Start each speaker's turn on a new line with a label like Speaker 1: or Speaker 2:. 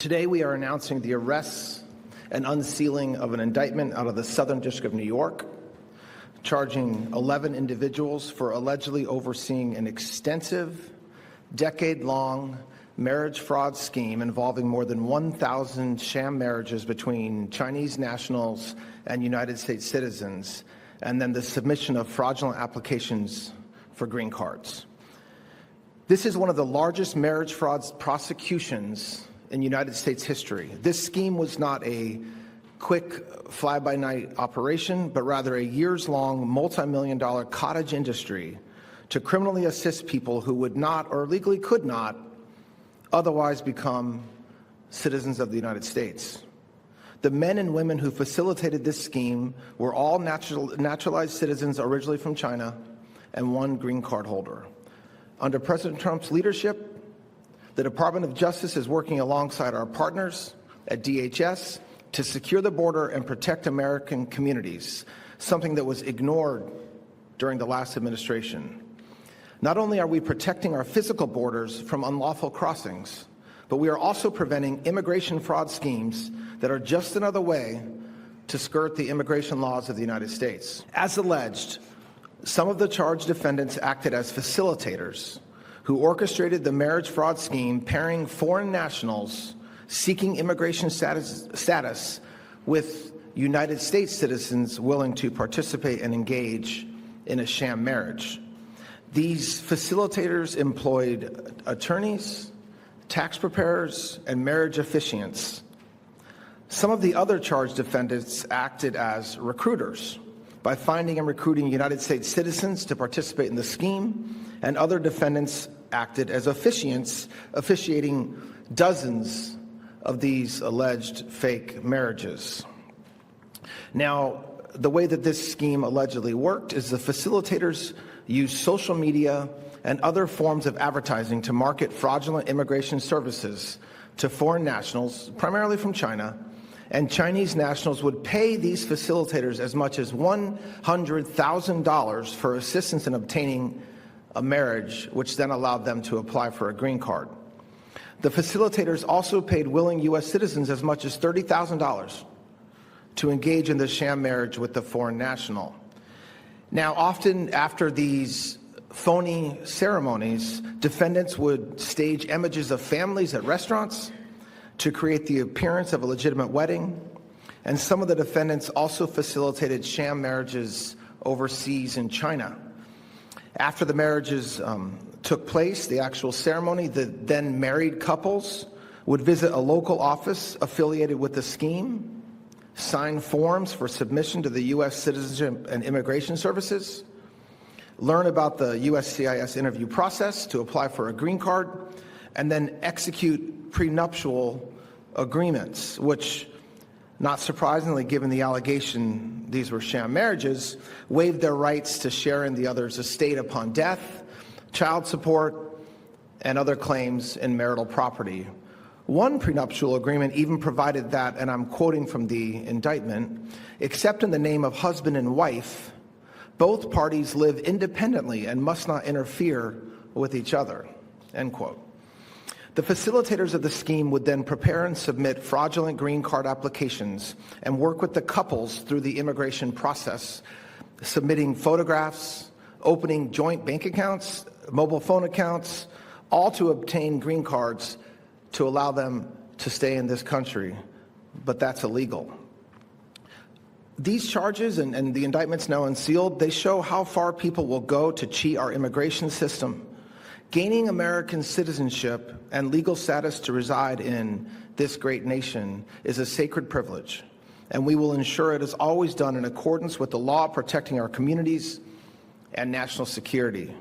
Speaker 1: Today we are announcing the arrests and unsealing of an indictment out of the Southern District of New York, charging 11 individuals for allegedly overseeing an extensive, decade-long marriage fraud scheme involving more than 1,000 sham marriages between Chinese nationals and United States citizens, and then the submission of fraudulent applications for green cards. This is one of the largest marriage fraud prosecutions in United States history. This scheme was not a quick fly-by-night operation, but rather a years-long, multi-million-dollar cottage industry to criminally assist people who would not, or legally could not, otherwise become citizens of the United States. The men and women who facilitated this scheme were all naturalized citizens originally from China and one green card holder. Under President Trump's leadership, the Department of Justice is working alongside our partners at DHS to secure the border and protect American communities, something that was ignored during the last administration. Not only are we protecting our physical borders from unlawful crossings, but we are also preventing immigration fraud schemes that are just another way to skirt the immigration laws of the United States. As alleged, some of the charged defendants acted as facilitators who orchestrated the marriage fraud scheme, pairing foreign nationals seeking immigration status with United States citizens willing to participate and engage in a sham marriage. These facilitators employed attorneys, tax preparers, and marriage officiants. Some of the other charged defendants acted as recruiters by finding and recruiting United States citizens to participate in the scheme, and other defendants acted as officiants, officiating dozens of these alleged fake marriages. Now, the way that this scheme allegedly worked is the facilitators used social media and other forms of advertising to market fraudulent immigration services to foreign nationals, primarily from China, and Chinese nationals would pay these facilitators as much as $100,000 for assistance in obtaining a marriage, which then allowed them to apply for a green card. The facilitators also paid willing U.S. citizens as much as $30,000 to engage in the sham marriage with the foreign national. Now, often after these phony ceremonies, defendants would stage images of families at restaurants to create the appearance of a legitimate wedding, and some of the defendants also facilitated sham marriages overseas in China. After the marriages took place, the actual ceremony, the then married couples would visit a local office affiliated with the scheme, sign forms for submission to the U.S. Citizenship and Immigration Services, learn about the USCIS interview process to apply for a green card, and then execute prenuptial agreements, which, not surprisingly, given the allegation these were sham marriages, waived their rights to share in the other's estate upon death, child support, and other claims in marital property. One prenuptial agreement even provided that, and I'm quoting from the indictment, except in the name of husband and wife, both parties live independently and must not interfere with each other, end quote. The facilitators of the scheme would then prepare and submit fraudulent green card applications and work with the couples through the immigration process, submitting photographs, opening joint bank accounts, mobile phone accounts, all to obtain green cards to allow them to stay in this country. But that's illegal. These charges and the indictments now unsealed, they show how far people will go to cheat our immigration system. Gaining American citizenship and legal status to reside in this great nation is a sacred privilege, and we will ensure it is always done in accordance with the law protecting our communities and national security.